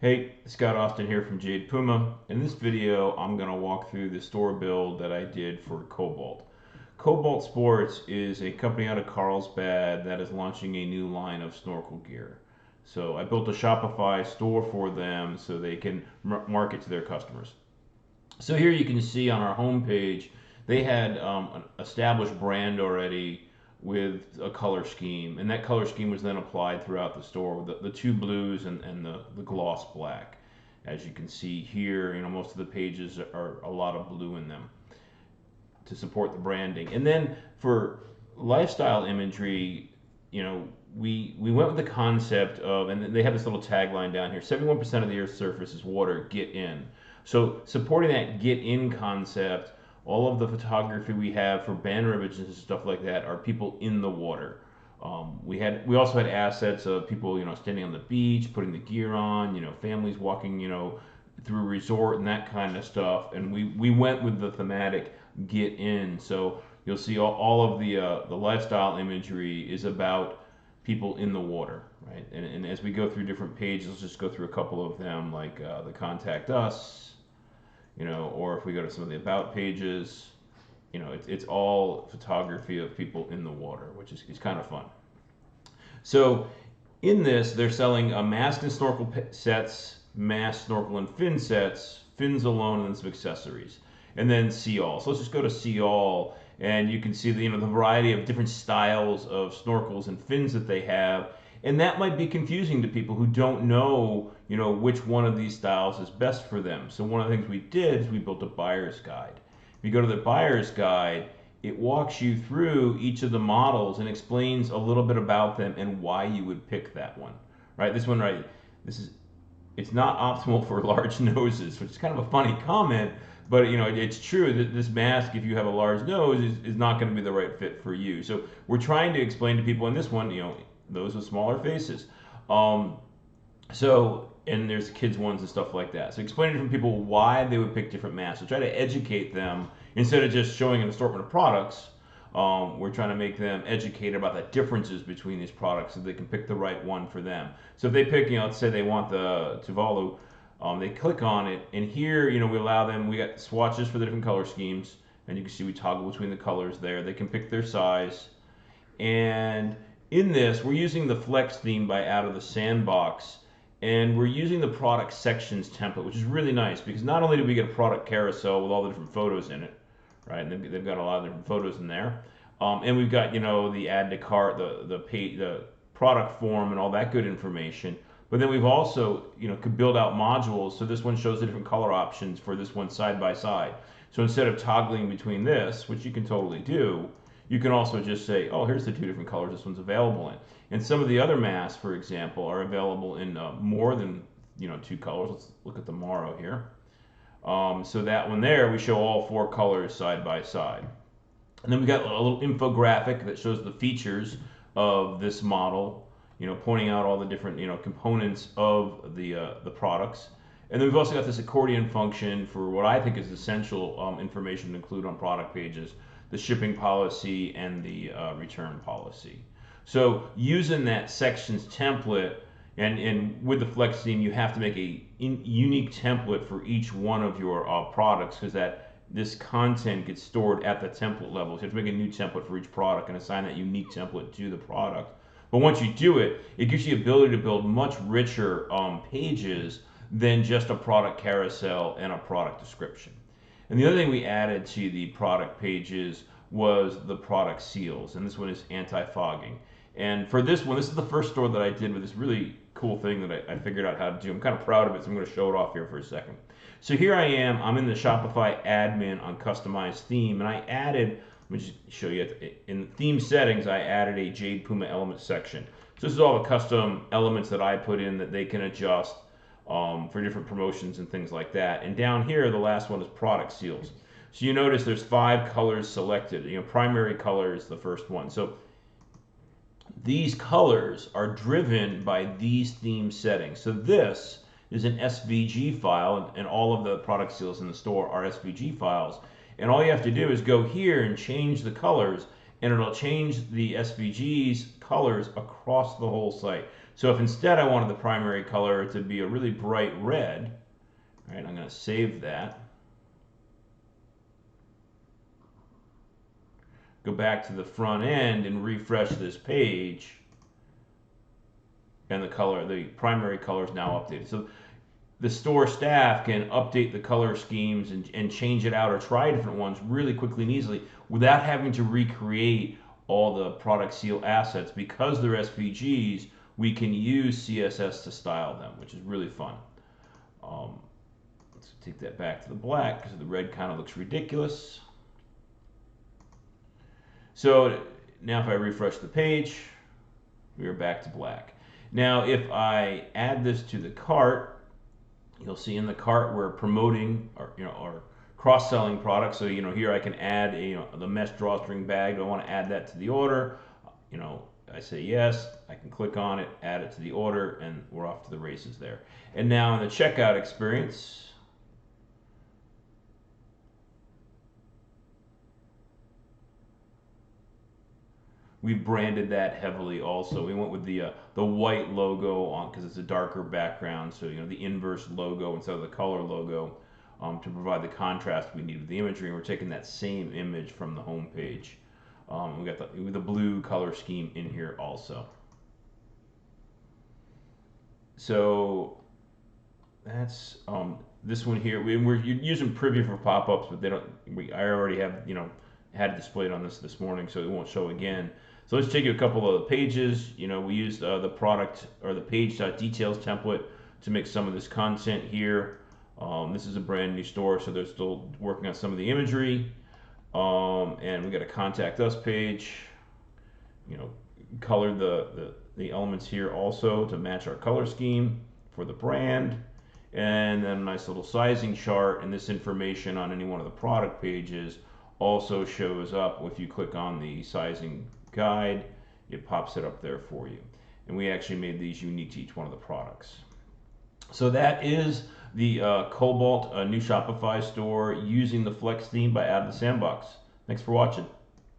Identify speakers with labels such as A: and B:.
A: Hey, Scott Austin here from Jade Puma. In this video, I'm going to walk through the store build that I did for Cobalt. Cobalt Sports is a company out of Carlsbad that is launching a new line of snorkel gear. So I built a Shopify store for them so they can market to their customers. So here you can see on our homepage, they had an established brand already with a color scheme, and that color scheme was then applied throughout the store with the two blues and the gloss black. As you can see here, most of the pages are a lot of blue in them to support the branding. And then for lifestyle imagery, we went with the concept of, and they have this little tagline down here: 71% of the Earth's surface is water. Get in. So supporting that get in concept, all of the photography we have for banner images and stuff like that are people in the water. We also had assets of people standing on the beach, putting the gear on, families walking through a resort and that kind of stuff. And we went with the thematic get in. So you'll see all of the lifestyle imagery is about people in the water, right? And as we go through different pages, let's just go through a couple of them, like the contact us, or if we go to some of the about pages, it's all photography of people in the water, which is kind of fun. So in this, they're selling a mask and snorkel sets, mask, snorkel, and fin sets, fins alone, and then some accessories. And then see all. So let's just go to see all, and you can see the variety of different styles of snorkels and fins that they have. And that might be confusing to people who don't know, which one of these styles is best for them. So one of the things we did is we built a buyer's guide. If you go to the buyer's guide, it walks you through each of the models and explains a little bit about them and why you would pick that one. Right? This one, right? It's not optimal for large noses, which is kind of a funny comment, but it's true that this mask, if you have a large nose, is not going to be the right fit for you. So we're trying to explain to people in this one, those with smaller faces. And there's kids ones and stuff like that. So explaining to different people why they would pick different masks. So try to educate them instead of just showing an assortment of products. We're trying to make them educated about the differences between these products so they can pick the right one for them. So if they pick, let's say they want the Tuvalu, they click on it, and here, we allow them, we got swatches for the different color schemes, and you can see we toggle between the colors there. They can pick their size. And in this, we're using the Flex theme by Out of the Sandbox, and we're using the product sections template, which is really nice because not only do we get a product carousel with all the different photos in it, right? And they've got a lot of different photos in there, and we've got the add to cart, the product form, and all that good information. But then we've also could build out modules. So this one shows the different color options for this one side by side. So instead of toggling between this, which you can totally do, you can also just say, oh, here's the two different colors this one's available in. And some of the other masks, for example, are available in more than two colors. Let's look at the Morrow here. So that one there, we show all four colors side by side. And then we got a little infographic that shows the features of this model, pointing out all the different components of the products. And then we've also got this accordion function for what I think is essential information to include on product pages: the shipping policy and the return policy. So using that sections template, and with the Flex theme, you have to make a unique template for each one of your products, because this content gets stored at the template level. So you have to make a new template for each product and assign that unique template to the product. But once you do it, it gives you the ability to build much richer pages than just a product carousel and a product description. And the other thing we added to the product pages was the product seals, and this one is anti-fogging. And for this one, this is the first store that I did with this really cool thing that I figured out how to do. I'm kind of proud of it, so I'm going to show it off here for a second. So here I am, I'm in the Shopify admin on customized theme, and I added, let me just show you, in theme settings, I added a Jade Puma element section. So this is all the custom elements that I put in that they can adjust for different promotions and things like that. And down here, the last one is product seals. So you notice there's 5 colors selected. Primary color is the first one. So these colors are driven by these theme settings. So this is an SVG file, and all of the product seals in the store are SVG files. And all you have to do is go here and change the colors, and it'll change the SVG's colors across the whole site. So if instead I wanted the primary color to be a really bright red, all right, I'm going to save that. Go back to the front end and refresh this page, and the primary color is now updated. So the store staff can update the color schemes and change it out or try different ones really quickly and easily without having to recreate all the product seal assets. Because they're SVGs, we can use CSS to style them, which is really fun. Let's take that back to the black because the red kind of looks ridiculous. So now if I refresh the page, we are back to black. Now if I add this to the cart, you'll see in the cart we're promoting or cross-selling products. So here I can add the mesh drawstring bag. Do I want to add that to the order? I say yes. I can click on it, add it to the order, and we're off to the races there. And now in the checkout experience, we branded that heavily also. We went with the white logo on because it's a darker background, so the inverse logo instead of the color logo to provide the contrast we need with the imagery. And we're taking that same image from the home page. We got the blue color scheme in here also. So that's this one here. We're using Preview for pop-ups, but I already have had it displayed on this morning, so it won't show again. So let's take a couple of the pages. We used the product or the page.details template to make some of this content here. This is a brand new store, so they're still working on some of the imagery. And we got a contact us page. Colored the elements here also to match our color scheme for the brand. And then a nice little sizing chart, and this information on any one of the product pages also shows up. If you click on the sizing guide, it pops it up there for you. And we actually made these unique to each one of the products. So that is the Cobalt new Shopify store using the Flex theme by Out of the Sandbox. Thanks for watching.